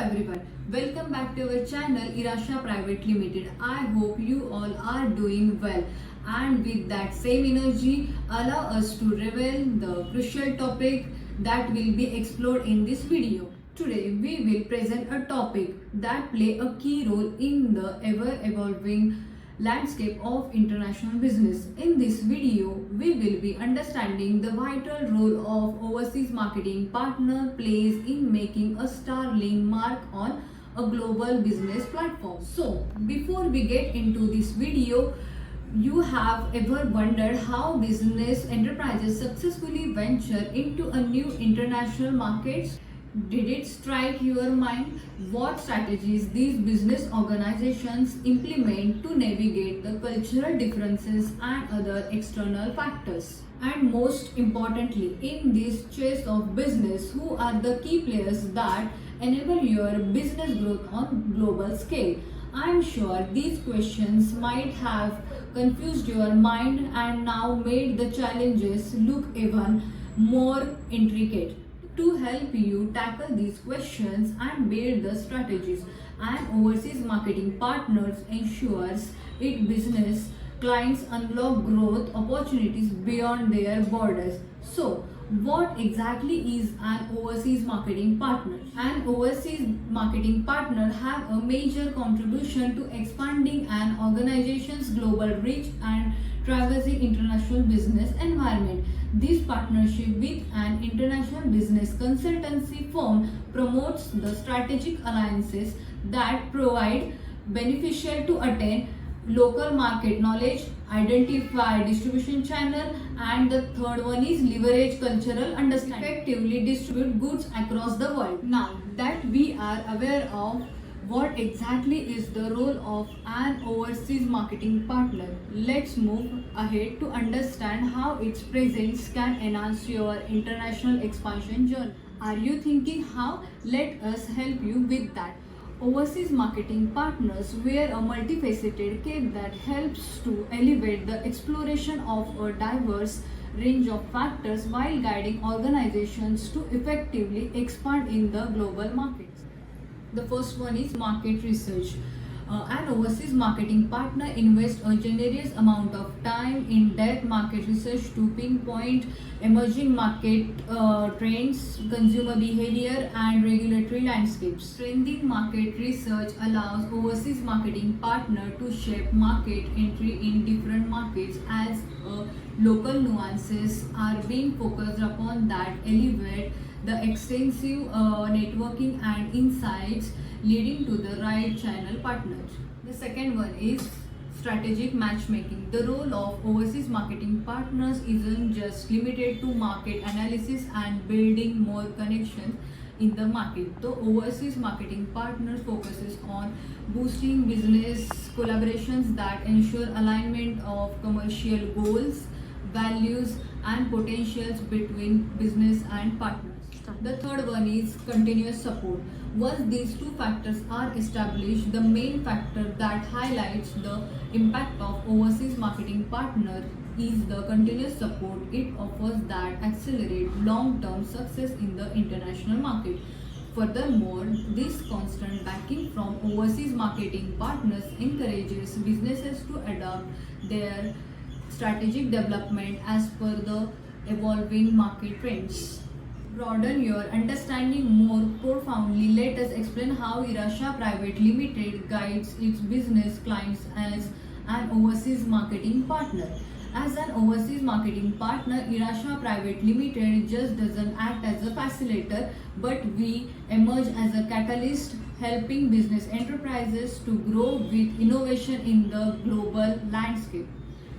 everyone, welcome back to our channel Irasha Private Limited. I hope you all are doing well, and with that same energy allow us to reveal the crucial topic that will be explored in this video. Today we will present a topic that play a key role in the ever evolving landscape of international business. In this video, we will be understanding the vital role of overseas marketing partner plays in making a sterling mark on a global business platform. So, before we get into this video, you have ever wondered how business enterprises successfully venture into a new international markets? Did it strike your mind what strategies these business organizations implement to navigate the cultural differences and other external factors? And most importantly, in this chase of business, who are the key players that enable your business growth on global scale? I'm sure these questions might have confused your mind and now made the challenges look even more intricate. To help you tackle these questions and build the strategies, and overseas marketing partners ensures its business clients unlock growth opportunities beyond their borders. So, what exactly is an overseas marketing partner? An overseas marketing partner have a major contribution to expanding an organization's global reach and traversing international business environment. This partnership with an international business consultancy firm promotes the strategic alliances that provide beneficial to attain local market knowledge, identify distribution channel, and the third one is leverage cultural understanding, effectively distribute goods across the world. Now that we are aware of what exactly is the role of an overseas marketing partner, let's move ahead to understand how its presence can enhance your international expansion journey. Are you thinking how? Let us help you with that. Overseas marketing partners wear a multifaceted cape that helps to elevate the exploration of a diverse range of factors while guiding organizations to effectively expand in the global markets. The first one is market research. An overseas marketing partner invests a generous amount of time in depth market research to pinpoint emerging market trends, consumer behavior, and regulatory landscapes. Strengthening market research allows overseas marketing partner to shape market entry in different markets as local nuances are being focused upon that elevate the extensive networking and insights leading to the right channel partners. The second one is strategic matchmaking. The role of overseas marketing partners isn't just limited to market analysis and building more connections in the market. The overseas marketing partners focuses on boosting business collaborations that ensure alignment of commercial goals, values, and potentials between business and partners. The third one is continuous support. Once these two factors are established, the main factor that highlights the impact of overseas marketing partner is the continuous support it offers that accelerate long-term success in the international market. Furthermore, this constant backing from overseas marketing partners encourages businesses to adapt their strategic development as per the evolving market trends. Broaden your understanding more profoundly, let us explain how Irasha Private Limited guides its business clients as an overseas marketing partner. As an overseas marketing partner, Irasha Private Limited just doesn't act as a facilitator, but we emerge as a catalyst, helping business enterprises to grow with innovation in the global landscape.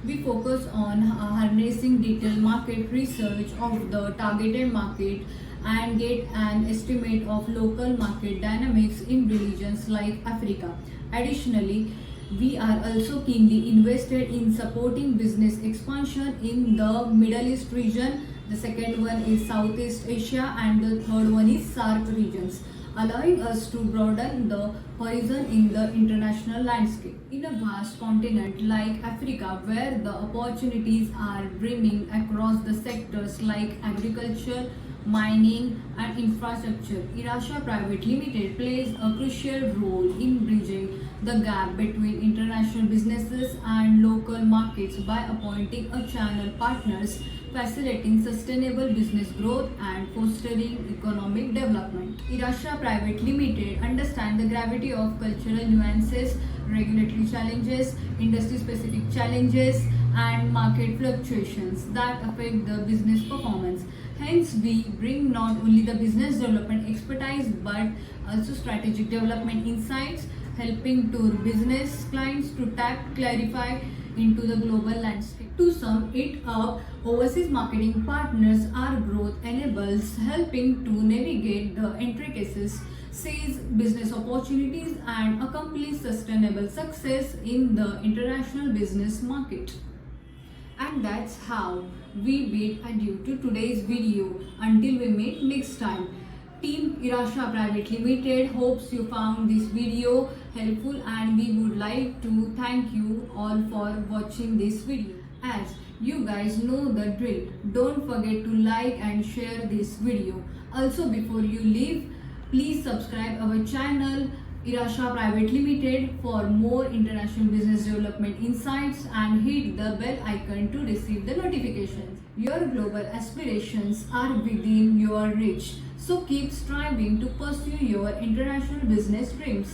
We focus on harnessing detailed market research of the targeted market and get an estimate of local market dynamics in regions like Africa. Additionally, we are also keenly invested in supporting business expansion in the Middle East region. The second one is Southeast Asia, and the third one is SAARC regions, allowing us to broaden the horizon in the international landscape. In a vast continent like Africa, where the opportunities are brimming across the sectors like agriculture, mining, and infrastructure. Irasha Private Limited plays a crucial role in bridging the gap between international businesses and local markets by appointing a channel partners, facilitating sustainable business growth and fostering economic development. Irasha Private Limited understands the gravity of cultural nuances, regulatory challenges, industry specific challenges, and market fluctuations that affect the business performance. Hence, we bring not only the business development expertise but also strategic development insights, helping to business clients to tap, clarify into the global landscape. To sum it up, overseas marketing partners are growth enablers, helping to navigate the intricacies, seize business opportunities, and accomplish sustainable success in the international business market. And that's how we bid adieu to today's video. Until we meet next time. Team Irasha Private Limited hopes you found this video helpful, and we would like to thank you all for watching this video. As you guys know the drill, don't forget to like and share this video. Also, before you leave, please subscribe our channel Irasha Private Limited for more international business development insights, and hit the bell icon to receive the notifications. Your global aspirations are within your reach, so keep striving to pursue your international business dreams.